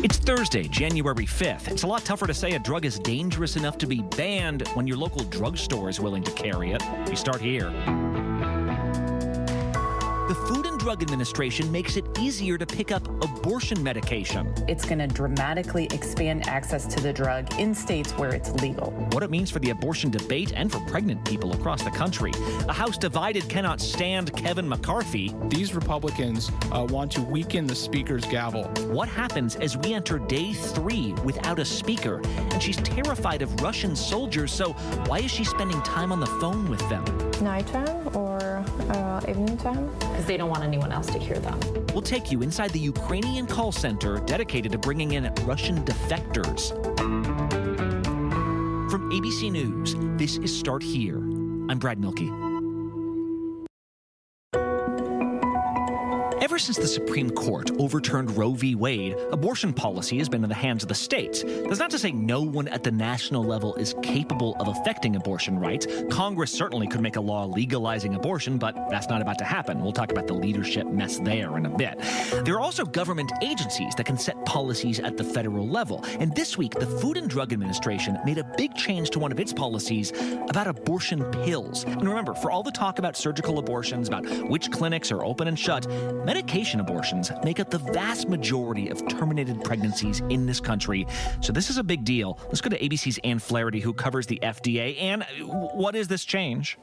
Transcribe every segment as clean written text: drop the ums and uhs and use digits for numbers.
It's Thursday, January 5th. It's a lot tougher to say a drug is dangerous enough to be banned when your local drugstore is willing to carry it. We start here. The Food and Drug Administration makes it easier to pick up abortion medication. It's going to dramatically expand access to the drug in states where it's legal. What it means for the abortion debate and for pregnant people across the country. A House divided cannot stand Kevin McCarthy. These Republicans want to weaken the Speaker's gavel. What happens as we enter day 3 without a speaker? And she's terrified of Russian soldiers, so why is she spending time on the phone with them? Nighttime or evening time? Because they don't want anyone else to hear them. We'll take you inside the Ukrainian call center dedicated to bringing in Russian defectors. From ABC News, this is Start Here. I'm Brad Milkey. Ever since the Supreme Court overturned Roe v. Wade, abortion policy has been in the hands of the states. That's not to say no one at the national level is capable of affecting abortion rights. Congress certainly could make a law legalizing abortion, but that's not about to happen. We'll talk about the leadership mess there in a bit. There are also government agencies that can set policies at the federal level. And this week, the Food and Drug Administration made a big change to one of its policies about abortion pills. And remember, for all the talk about surgical abortions, about which clinics are open and shut, medication abortions make up the vast majority of terminated pregnancies in this country. So this is a big deal. Let's go to ABC's Ann Flaherty, who covers the FDA. Ann, what is this change?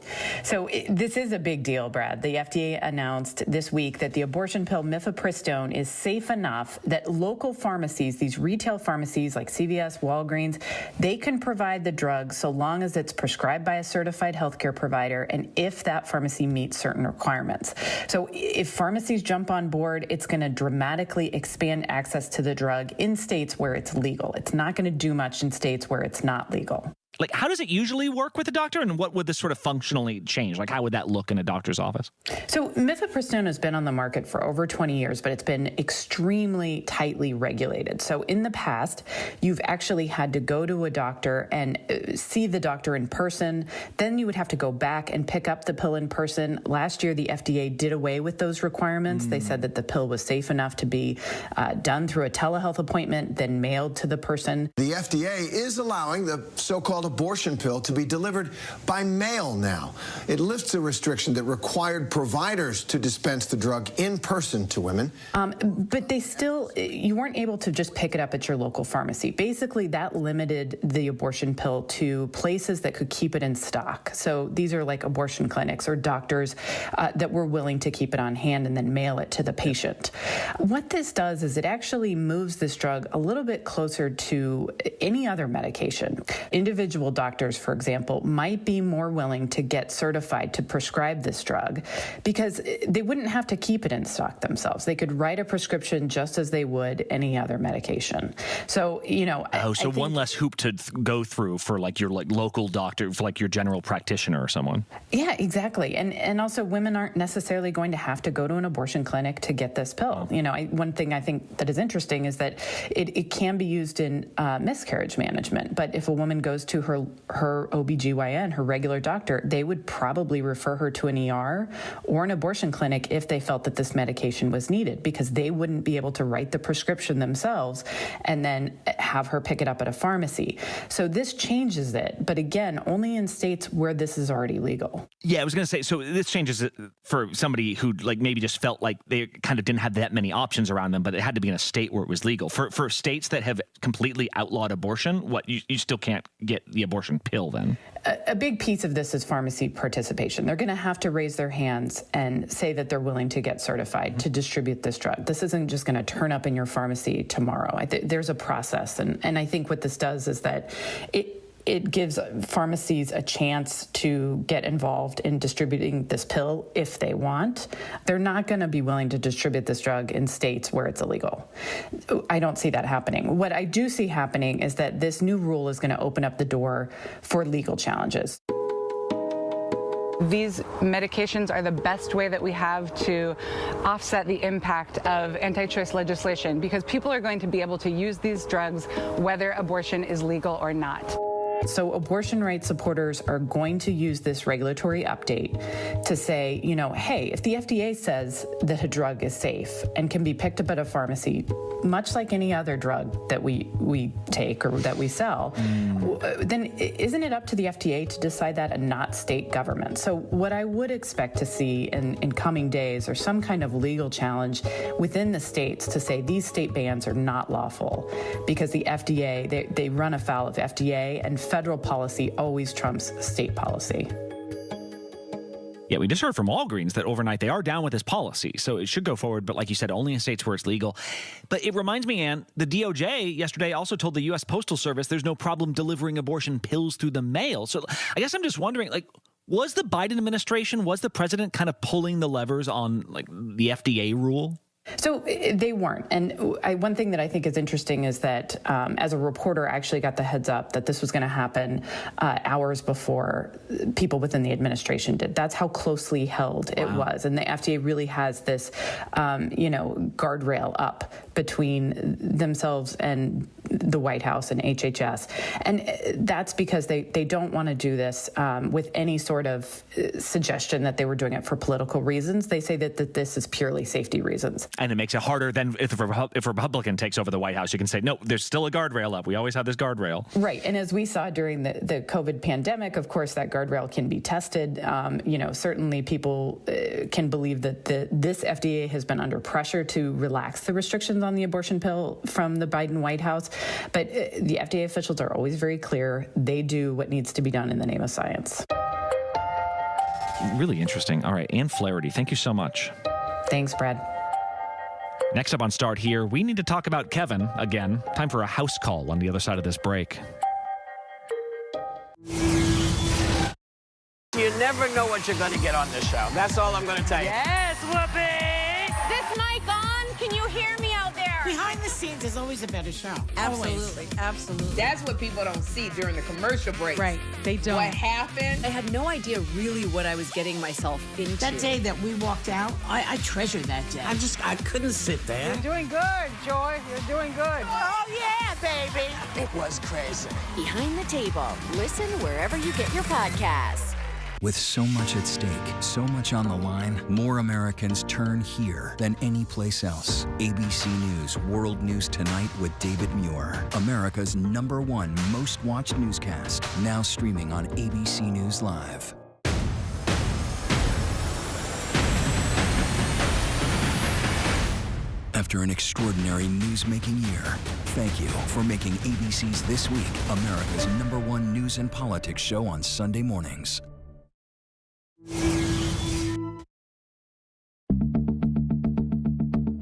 So this is a big deal, Brad. The FDA announced this week that the abortion pill mifepristone is safe enough that local pharmacies, these retail pharmacies like CVS, Walgreens, they can provide the drug so long as it's prescribed by a certified healthcare provider and if that pharmacy meets certain requirements. So if pharmacies jump on board, it's going to dramatically expand access to the drug in states where it's legal. It's not going to do much in states where it's not legal. Like, how does it usually work with a doctor, and what would this sort of functionally change? Like, how would that look in a doctor's office? So mifepristone has been on the market for over 20 years, but it's been extremely tightly regulated. So in the past, you've actually had to go to a doctor and see the doctor in person. Then you would have to go back and pick up the pill in person. Last year, the FDA did away with those requirements. They said that the pill was safe enough to be done through a telehealth appointment, then mailed to the person. The FDA is allowing the so-called abortion pill to be delivered by mail now. It lifts a restriction that required providers to dispense the drug in person to women. But they still, you weren't able to just pick it up at your local pharmacy. Basically, that limited the abortion pill to places that could keep it in stock. So these are like abortion clinics or doctors that were willing to keep it on hand and then mail it to the patient. What this does is it actually moves this drug a little bit closer to any other medication. Individual doctors, for example, might be more willing to get certified to prescribe this drug because they wouldn't have to keep it in stock themselves. They could write a prescription just as they would any other medication. So, you know, I think one less hoop to go through for like your local doctor, for like your general practitioner or someone. Yeah, exactly. And also women aren't necessarily going to have to go to an abortion clinic to get this pill. You know, one thing I think that is interesting is that it can be used in miscarriage management. But if a woman goes to her OBGYN, her regular doctor, they would probably refer her to an ER or an abortion clinic if they felt that this medication was needed, because they wouldn't be able to write the prescription themselves and then have her pick it up at a pharmacy. So this changes it, but again, only in states where this is already legal. Yeah, I was going to say, so this changes it for somebody who like maybe just felt like they kind of didn't have that many options around them, but it had to be in a state where it was legal. For states that have completely outlawed abortion, what, you still can't get the abortion pill then? A big piece of this is pharmacy participation. They're going to have to raise their hands and say that they're willing to get certified to distribute this drug. This isn't just going to turn up in your pharmacy tomorrow. There's a process, and I think what this does is that it gives pharmacies a chance to get involved in distributing this pill if they want. They're not going to be willing to distribute this drug in states where it's illegal. I don't see that happening. What I do see happening is that this new rule is going to open up the door for legal challenges. These medications are the best way that we have to offset the impact of anti-choice legislation, because people are going to be able to use these drugs whether abortion is legal or not. So abortion rights supporters are going to use this regulatory update to say, hey, if the FDA says that a drug is safe and can be picked up at a pharmacy, much like any other drug that we take or that we sell, then isn't it up to the FDA to decide that and not state government? So what I would expect to see in coming days are some kind of legal challenge within the states to say these state bans are not lawful because the FDA, they run afoul of FDA, and federal policy always trumps state policy. Yeah, we just heard from Walgreens that overnight they are down with this policy, so it should go forward, but like you said, only in states where it's legal. But it reminds me, Ann, the DOJ yesterday also told the U.S. Postal Service there's no problem delivering abortion pills through the mail. So I guess I'm just wondering, was the Biden administration, was the president kind of pulling the levers on, the FDA rule? So they weren't. And one thing that I think is interesting is that as a reporter, I actually got the heads up that this was going to happen hours before people within the administration did. That's how closely held it was. And the FDA really has this, guardrail up between themselves and the White House and HHS. And that's because they don't want to do this with any sort of suggestion that they were doing it for political reasons. They say that this is purely safety reasons. And it makes it harder than if a Republican takes over the White House. You can say, no, there's still a guardrail up. We always have this guardrail. Right. And as we saw during the COVID pandemic, of course, that guardrail can be tested. Certainly people can believe that this FDA has been under pressure to relax the restrictions on the abortion pill from the Biden White House. But the FDA officials are always very clear. They do what needs to be done in the name of science. Really interesting. All right, Ann Flaherty, thank you so much. Thanks, Brad. Next up on Start Here, we need to talk about Kevin again. Time for a house call on the other side of this break. You never know what you're going to get on this show. That's all I'm going to tell you. Yes, Whoopi! Is this mic on? Can you hear me out there? Behind the scenes is always a better show. Absolutely, absolutely. That's what people don't see during the commercial break. Right, they don't. What happened? I had no idea really what I was getting myself into. That day that we walked out, I treasure that day. I couldn't sit there. You're doing good, Joy. You're doing good. Oh, yeah, baby. It was crazy. Behind the Table. Listen wherever you get your podcasts. With so much at stake, so much on the line, more Americans turn here than any place else. ABC News World News Tonight with David Muir, America's #1 most watched newscast, now streaming on ABC News Live. After an extraordinary news-making year, thank you for making ABC's This Week America's #1 news and politics show on Sunday mornings.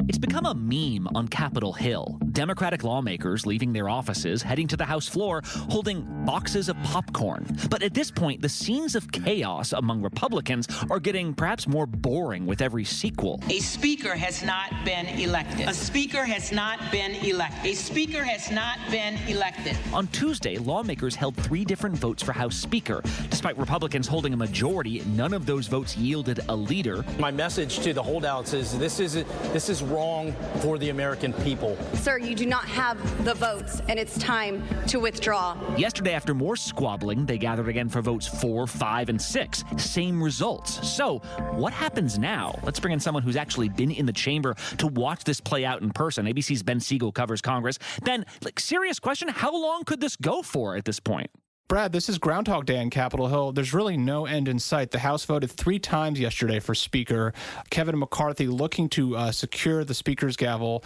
It's become a meme on Capitol Hill. Democratic lawmakers leaving their offices, heading to the House floor, holding boxes of popcorn. But at this point, the scenes of chaos among Republicans are getting perhaps more boring with every sequel. A speaker has not been elected. A speaker has not been elected. A speaker has not been elected. On Tuesday, lawmakers held 3 different votes for House Speaker. Despite Republicans holding a majority, none of those votes yielded a leader. My message to the holdouts is this is wrong for the American people. Sir, you do not have the votes, and it's time to withdraw. Yesterday, after more squabbling, they gathered again for votes 4, 5, and 6. Same results. So, what happens now? Let's bring in someone who's actually been in the chamber to watch this play out in person. ABC's Ben Siegel covers Congress. Ben, serious question, how long could this go for at this point? Brad, this is Groundhog Day on Capitol Hill. There's really no end in sight. The House voted 3 times yesterday for Speaker. Kevin McCarthy looking to secure the Speaker's gavel,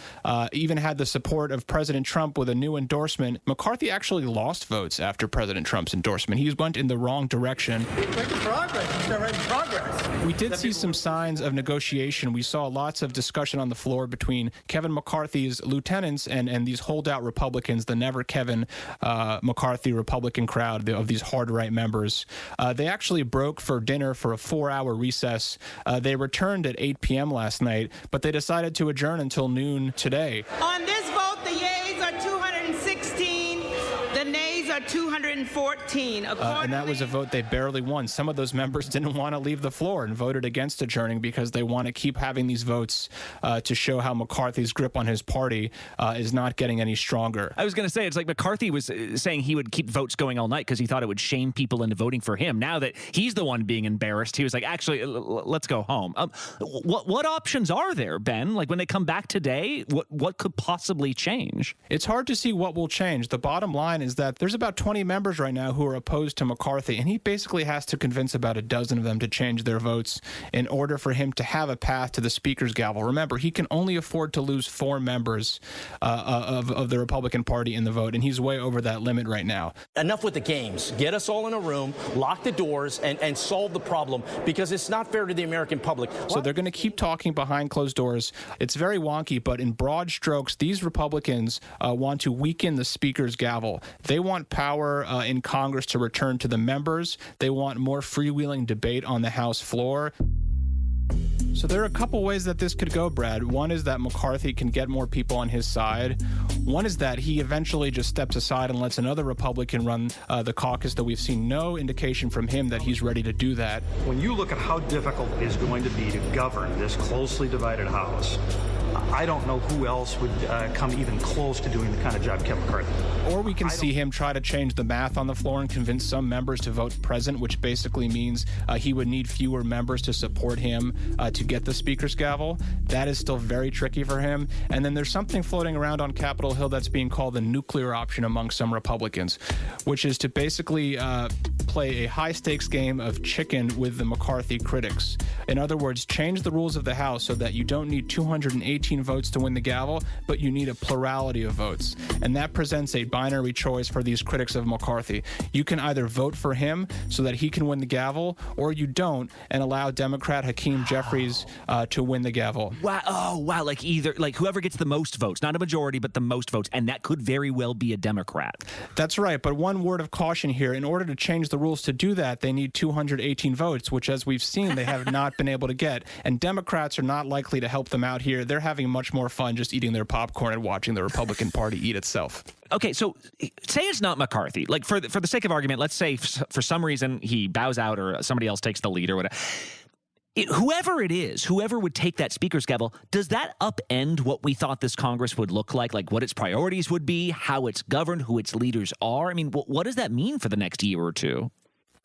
even had the support of President Trump with a new endorsement. McCarthy actually lost votes after President Trump's endorsement. He went in the wrong direction. Making progress. He's already progress. We did see some signs of negotiation. We saw lots of discussion on the floor between Kevin McCarthy's lieutenants and these holdout Republicans, the Never Kevin McCarthy Republican crowd of these hard-right members. They actually broke for dinner for a 4-hour recess. They returned at 8 p.m. last night, but they decided to adjourn until noon today. On this vote, the yeas are 216, the nays are 214. And that was a vote they barely won. Some of those members didn't want to leave the floor and voted against adjourning because they want to keep having these votes to show how McCarthy's grip on his party is not getting any stronger. I was going to say, it's like McCarthy was saying he would keep votes going all night because he thought it would shame people into voting for him. Now that he's the one being embarrassed, he was like, actually, let's go home. What options are there, Ben? Like when they come back today, what could possibly change? It's hard to see what will change. The bottom line is that there's about 20 members right now who are opposed to McCarthy, and he basically has to convince about a dozen of them to change their votes in order for him to have a path to the Speaker's gavel. Remember, he can only afford to lose 4 members of the Republican Party in the vote, and he's way over that limit right now. Enough with the games. Get us all in a room, lock the doors, and solve the problem, because it's not fair to the American public. So they're going to keep talking behind closed doors. It's very wonky, but in broad strokes, these Republicans want to weaken the Speaker's gavel. They want power in Congress to return to the members. They want more freewheeling debate on the House floor. So there are a couple ways that this could go, Brad. One is that McCarthy can get more people on his side. One is that he eventually just steps aside and lets another Republican run the caucus, though we've seen no indication from him that he's ready to do that. When you look at how difficult it is going to be to govern this closely divided House, I don't know who else would come even close to doing the kind of job Kevin McCarthy. Or we can see him try to change the math on the floor and convince some members to vote present, which basically means he would need fewer members to support him to get the Speaker's gavel. That is still very tricky for him. And then there's something floating around on Capitol Hill that's being called the nuclear option among some Republicans, which is to basically play a high-stakes game of chicken with the McCarthy critics. In other words, change the rules of the House so that you don't need 218 votes to win the gavel, but you need a plurality of votes. And that presents a binary choice for these critics of McCarthy. You can either vote for him so that he can win the gavel, or you don't and allow Democrat Hakeem Jeffries to win the gavel. Wow. Oh, wow. Like whoever gets the most votes, not a majority, but the most votes. And that could very well be a Democrat. That's right. But one word of caution here. In order to change the rules to do that, they need 218 votes, which, as we've seen, they have not been able to get. And Democrats are not likely to help them out here. They're having much more fun just eating their popcorn and watching the Republican Party eat itself. Okay, so say it's not McCarthy. Like, for the sake of argument, let's say for some reason he bows out or somebody else takes the lead or whatever. Whoever it is, whoever would take that Speaker's gavel, does that upend what we thought this Congress would look like what its priorities would be, how it's governed, who its leaders are? I mean, what does that mean for the next year or two?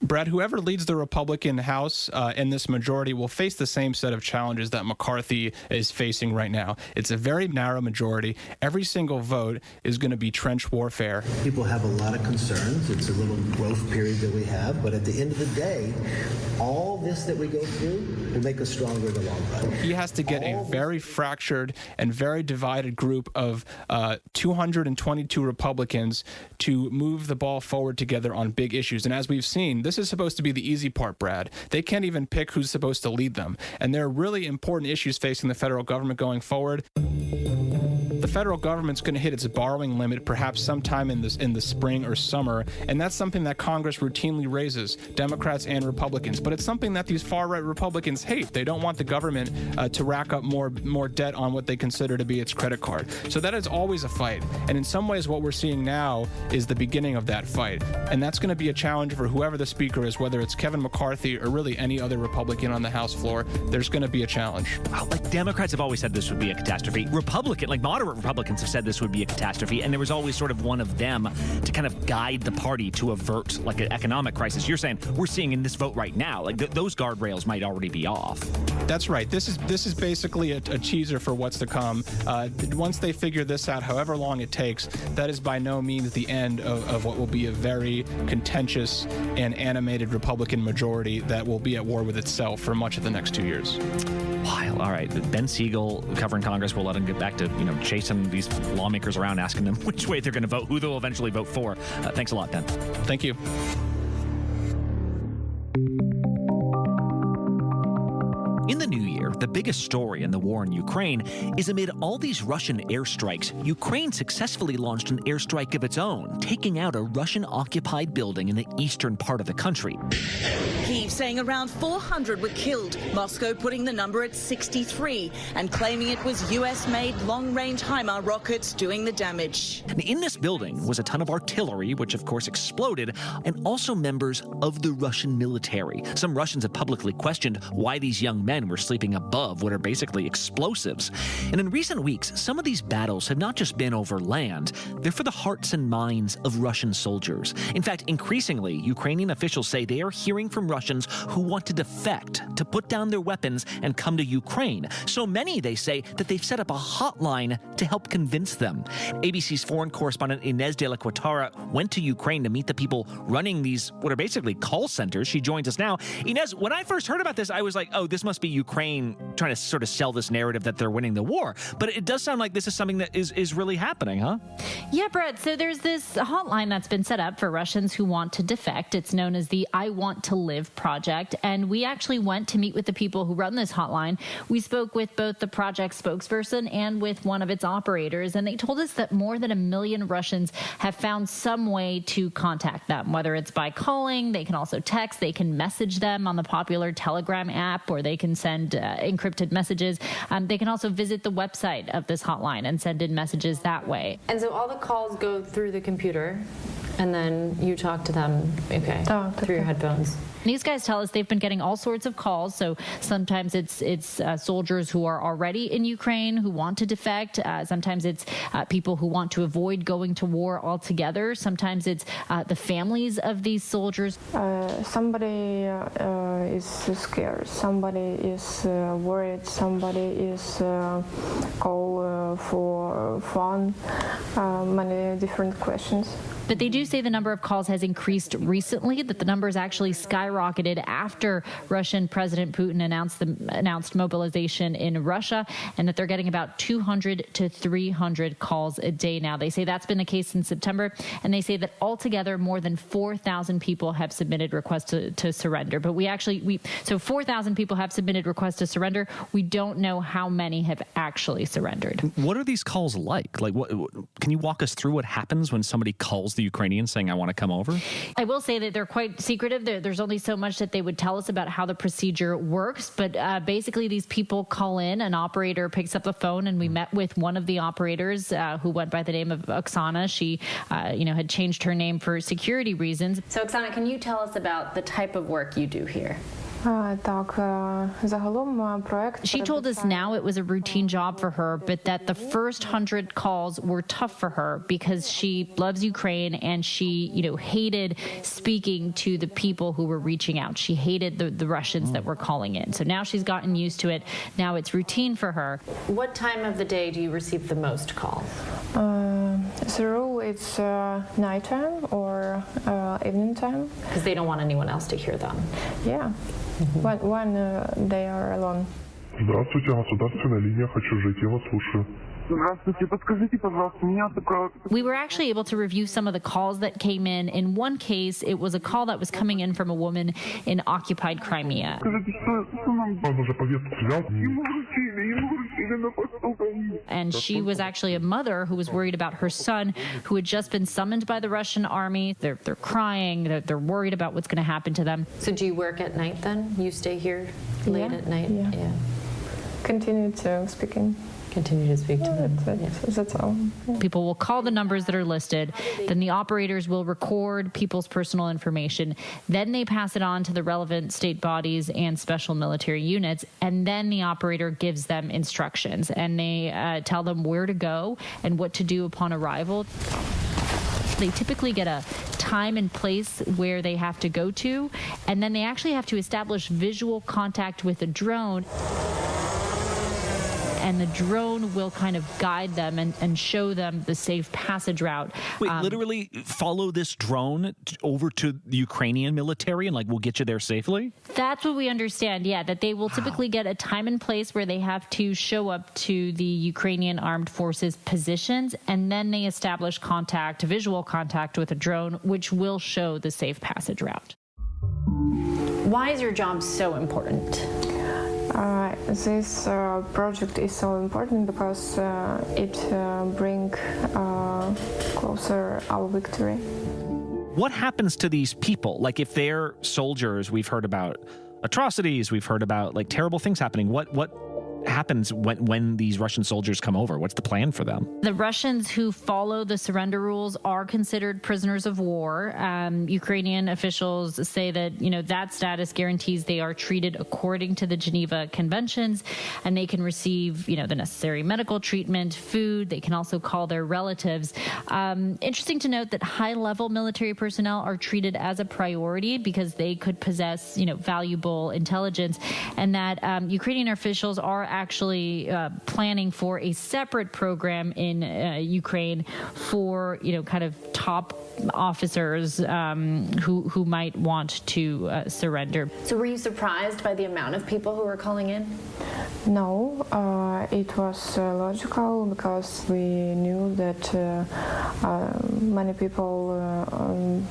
Brad, whoever leads the Republican House in this majority will face the same set of challenges that McCarthy is facing right now. It's a very narrow majority. Every single vote is going to be trench warfare. People have a lot of concerns. It's a little growth period that we have. But at the end of the day, all this that we go through will make us stronger in the long run. He has to get a very fractured and very divided group of 222 Republicans to move the ball forward together on big issues. And as we've seen, this is supposed to be the easy part, Brad. They can't even pick who's supposed to lead them. And there are really important issues facing the federal government going forward. The federal government's going to hit its borrowing limit perhaps sometime in the spring or summer, and that's something that Congress routinely raises, Democrats and Republicans. But it's something that these far-right Republicans hate. They don't want the government to rack up more debt on what they consider to be its credit card. So that is always a fight. And in some ways, what we're seeing now is the beginning of that fight. And that's going to be a challenge for whoever the Speaker is, whether it's Kevin McCarthy or really any other Republican on the House floor. There's going to be a challenge. Wow, Democrats have always said this would be a catastrophe. Moderate Republicans have said this would be a catastrophe, and there was always sort of one of them to kind of guide the party to avert an economic crisis. You're saying we're seeing in this vote right now, those guardrails might already be off. That's right. This is basically a teaser for what's to come. Once they figure this out, however long it takes, that is by no means the end of what will be a very contentious and animated Republican majority that will be at war with itself for much of the next 2 years. Wow. All right. Ben Siegel covering Congress. We'll let him get back to chasing these lawmakers around, asking them which way they're going to vote, who they'll eventually vote for. Thanks a lot, Ben. Thank you. In the new year, the biggest story in the war in Ukraine is amid all these Russian airstrikes, Ukraine successfully launched an airstrike of its own, taking out a Russian-occupied building in the eastern part of the country. Kyiv saying around 400 were killed, Moscow putting the number at 63 and claiming it was US-made long-range HIMARS rockets doing the damage. In this building was a ton of artillery, which of course exploded, and also members of the Russian military. Some Russians have publicly questioned why these young men were sleeping above what are basically explosives. And in recent weeks, some of these battles have not just been over land, they're for the hearts and minds of Russian soldiers. In fact, increasingly, Ukrainian officials say they are hearing from Russians who want to defect, to put down their weapons and come to Ukraine. So many, they say, that they've set up a hotline to help convince them. ABC's foreign correspondent Inez de la Quatara went to Ukraine to meet the people running these, what are basically call centers. She joins us now. Inez, when I first heard about this, I was like, oh, this must be Ukraine trying to sort of sell this narrative that they're winning the war. But it does sound like this is something that is really happening, huh? Yeah, Brett. So there's this hotline that's been set up for Russians who want to defect. It's known as the I Want to Live project. And we actually went to meet with the people who run this hotline. We spoke with both the project spokesperson and with one of its operators. And they told us that more than 1 million Russians have found some way to contact them, whether it's by calling, they can also text, they can message them on the popular Telegram app, or they can send encrypted messages. They can also visit the website of this hotline and send in messages that way. And so all the calls go through the computer, and then you talk to them, through your headphones. These guys tell us they've been getting all sorts of calls. So sometimes it's soldiers who are already in Ukraine who want to defect. Sometimes it's people who want to avoid going to war altogether. Sometimes it's the families of these soldiers. Somebody is scared. Somebody is worried. Somebody is call for fun. Many different questions. But they do say the number of calls has increased recently, that the numbers actually skyrocketed after Russian President Putin announced mobilization in Russia, and that they're getting about 200 to 300 calls a day now. They say that's been the case since September, and they say that altogether more than 4,000 people have submitted requests to surrender. But so 4,000 people have submitted requests to surrender. We don't know how many have actually surrendered. What are these calls like? Like, can you walk us through what happens when somebody calls the Ukrainians saying, I want to come over? I will say that they're quite secretive. There's only so much that they would tell us about how the procedure works. But basically, these people call in, an operator picks up the phone, and we met with one of the operators who went by the name of Oksana. She, had changed her name for security reasons. So, Oksana, can you tell us about the type of work you do here? She told us now it was a routine job for her, but that the first 100 calls were tough for her because she loves Ukraine and she, hated speaking to the people who were reaching out. She hated the Russians that were calling in. So now she's gotten used to it. Now it's routine for her. What time of the day do you receive the most calls? As a rule, it's nighttime or evening time. Because they don't want anyone else to hear them. Yeah. When they are alone. Здравствуйте, государственная линия, хочу жить, я вас слушаю. We were actually able to review some of the calls that came in. In one case, it was a call that was coming in from a woman in occupied Crimea. And she was actually a mother who was worried about her son, who had just been summoned by the Russian army. They're crying. They're worried about what's going to happen to them. So do you work at night then? You stay here late at night? Yeah. Continue to speaking. Continue to speak to them. That's all. Yeah. People will call the numbers that are listed. Then the operators will record people's personal information. Then they pass it on to the relevant state bodies and special military units. And then the operator gives them instructions. And they tell them where to go and what to do upon arrival. They typically get a time and place where they have to go to. And then they actually have to establish visual contact with a drone. And the drone will kind of guide them and show them the safe passage route. Wait, literally follow this drone over to the Ukrainian military and we'll get you there safely? That's what we understand, yeah, that they will typically get a time and place where they have to show up to the Ukrainian armed forces positions, and then they establish visual contact with a drone, which will show the safe passage route. Why is your job so important? This project is so important because it brings closer our victory. What happens to these people? Like, if they're soldiers, we've heard about atrocities, we've heard about like terrible things happening. What happens when these Russian soldiers come over? What's the plan for them? The Russians who follow the surrender rules are considered prisoners of war. Ukrainian officials say that, that status guarantees they are treated according to the Geneva Conventions, and they can receive, the necessary medical treatment, food. They can also call their relatives. Interesting to note that high-level military personnel are treated as a priority because they could possess, valuable intelligence, and that Ukrainian officials are actually planning for a separate program in Ukraine for, kind of top officers who might want to surrender. So were you surprised by the amount of people who were calling in? No, it was logical because we knew that many people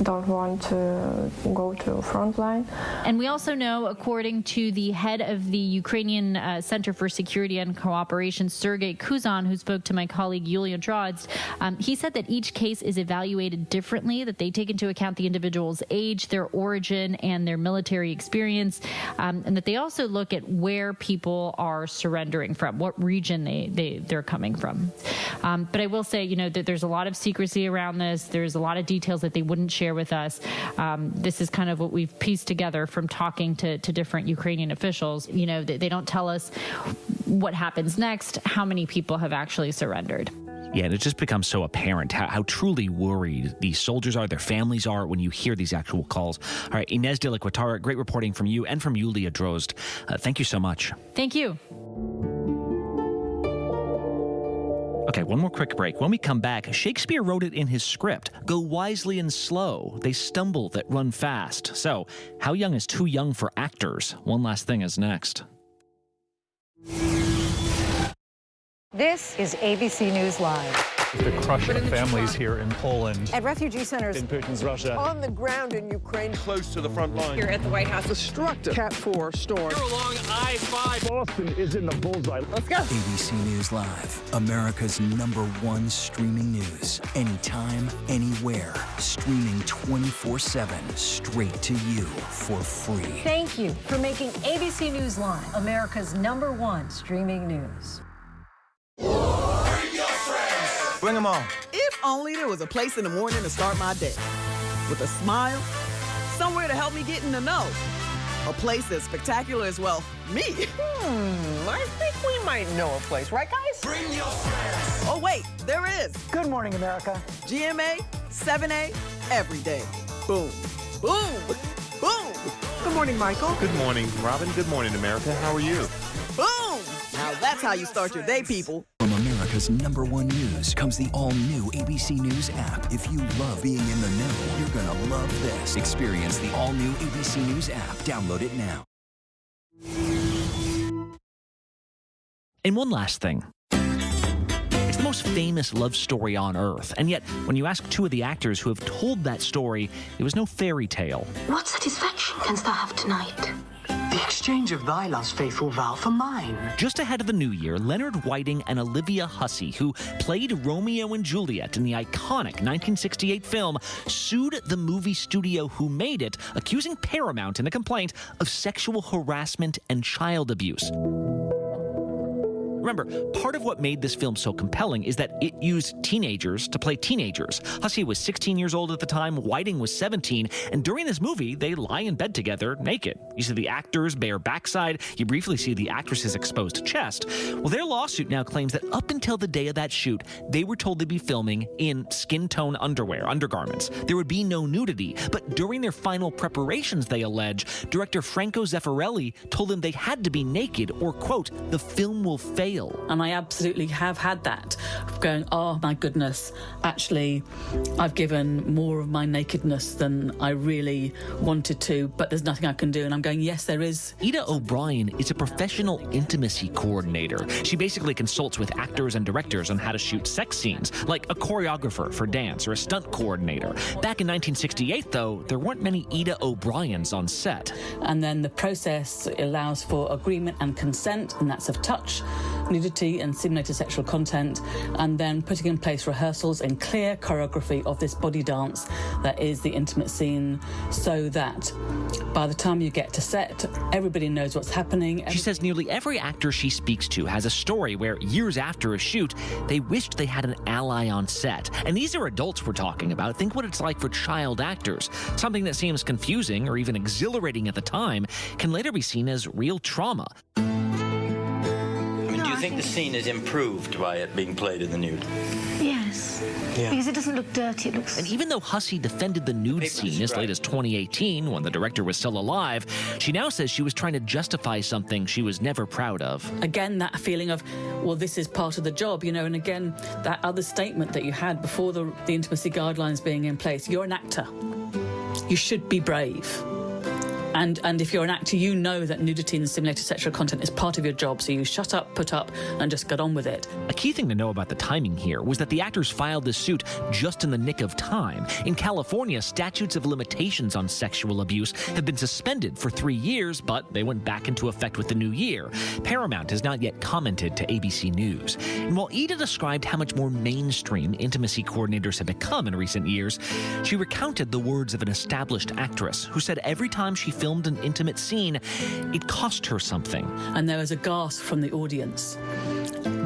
don't want to go to front line. And we also know, according to the head of the Ukrainian Center for Security and Cooperation, Sergei Kuzan, who spoke to my colleague Yulia Drozd, he said that each case is evaluated differently, that they take into account the individual's age, their origin, and their military experience, and that they also look at where people are surrendering from, what region they're coming from. But I will say, that there's a lot of secrecy around this. There's a lot of details that they wouldn't share with us. This is kind of what we've pieced together from talking to different Ukrainian officials. They don't tell us what happens next, how many people have actually surrendered. Yeah, and it just becomes so apparent how truly worried these soldiers are, their families are, when you hear these actual calls. All right, Inez de la Quatara, great reporting from you and from Yulia Drozd. Thank you so much. Thank you. Okay, one more quick break. When we come back, Shakespeare wrote it in his script. Go wisely and slow. They stumble that run fast. So, how young is too young for actors? One Last Thing is next. This is ABC News Live. The crush of families here in Poland. At refugee centers. In Putin's Russia. On the ground in Ukraine. Close to the front line. Here at the White House. Destructive Cat 4 storm. Here along I-5. Boston is in the bullseye. Let's go. ABC News Live, America's #1 streaming news. Anytime, anywhere. Streaming 24/7, straight to you for free. Thank you for making ABC News Live America's #1 streaming news. Bring them on. If only there was a place in the morning to start my day. With a smile, somewhere to help me get in the know. A place as spectacular as, well, me. I think we might know a place, right, guys? Bring your friends. Oh, wait, there is. Good morning, America. GMA, 7A, every day. Boom, boom, boom. Good morning, Michael. Good morning, Robin. Good morning, America. How are you? Boom! Now that's how you start your day, people. From America's #1 news comes the all-new ABC News app. If you love being in the know, you're gonna love this. Experience the all-new ABC News app. Download it now. And one last thing. It's the most famous love story on Earth, and yet when you ask two of the actors who have told that story, it was no fairy tale. What satisfaction canst thou have tonight? The exchange of thy love's faithful vow for mine. Just ahead of the new year, Leonard Whiting and Olivia Hussey, who played Romeo and Juliet in the iconic 1968 film, sued the movie studio who made it, accusing Paramount in a complaint of sexual harassment and child abuse. Remember, part of what made this film so compelling is that it used teenagers to play teenagers. Hussey was 16 years old at the time, Whiting was 17, and during this movie, they lie in bed together naked. You see the actors' bare backside, you briefly see the actress's exposed chest. Well, their lawsuit now claims that up until the day of that shoot, they were told to be filming in skin-tone underwear, undergarments. There would be no nudity, but during their final preparations, they allege, director Franco Zeffirelli told them they had to be naked or, quote, the film will fail. jail. And I absolutely have had that, going, oh my goodness, actually, I've given more of my nakedness than I really wanted to, but there's nothing I can do. And I'm going, yes, there is. Ida O'Brien is a professional intimacy coordinator. She basically consults with actors and directors on how to shoot sex scenes, like a choreographer for dance or a stunt coordinator. Back in 1968, though, there weren't many Ida O'Briens on set. And then the process allows for agreement and consent, and that's of touch, nudity and simulated sexual content, and then putting in place rehearsals and clear choreography of this body dance that is the intimate scene, so that by the time you get to set, everybody knows what's happening. She says nearly every actor she speaks to has a story where years after a shoot, they wished they had an ally on set. And these are adults we're talking about. Think what it's like for child actors. Something that seems confusing or even exhilarating at the time can later be seen as real trauma. Do you think the scene is improved by it being played in the nude? Yes. Yeah. Because it doesn't look dirty, it looks... And even though Hussey defended the nude scene as late as 2018, when the director was still alive, she now says she was trying to justify something she was never proud of. Again, that feeling of, well, this is part of the job, and again, that other statement that you had before the intimacy guidelines being in place, you're an actor. You should be brave. And if you're an actor, you know that nudity and simulated sexual content is part of your job, so you shut up, put up, and just get on with it. A key thing to know about the timing here was that the actors filed this suit just in the nick of time. In California, statutes of limitations on sexual abuse have been suspended for 3 years, but they went back into effect with the new year. Paramount has not yet commented to ABC News. And while Ida described how much more mainstream intimacy coordinators have become in recent years, she recounted the words of an established actress who said every time she filmed an intimate scene, it cost her something. And there was a gasp from the audience,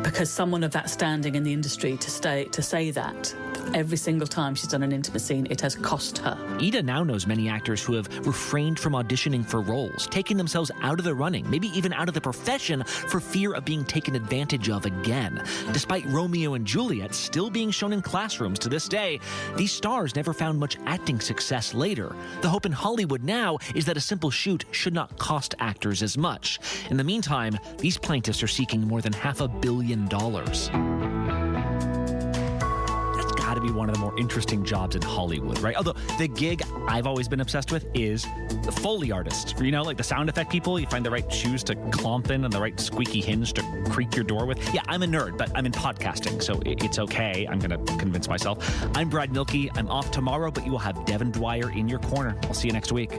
because someone of that standing in the industry to say that every single time she's done an intimate scene, it has cost her. Ida now knows many actors who have refrained from auditioning for roles, taking themselves out of the running, maybe even out of the profession for fear of being taken advantage of again. Despite Romeo and Juliet still being shown in classrooms to this day, these stars never found much acting success later. The hope in Hollywood now is that a simple shoot should not cost actors as much. In the meantime, these plaintiffs are seeking more than $500 million. To be one of the more interesting jobs in Hollywood, right? Although the gig I've always been obsessed with is the Foley artist. Like the sound effect people, you find the right shoes to clomp in and the right squeaky hinge to creak your door with. Yeah, I'm a nerd, but I'm in podcasting, so it's okay. I'm going to convince myself. I'm Brad Milkey. I'm off tomorrow, but you will have Devin Dwyer in your corner. I'll see you next week.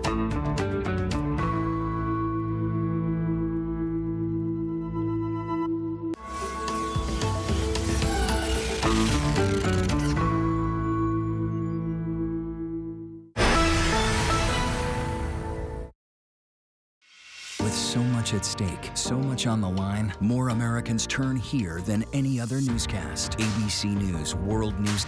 With so much at stake, so much on the line, more Americans turn here than any other newscast. ABC News World News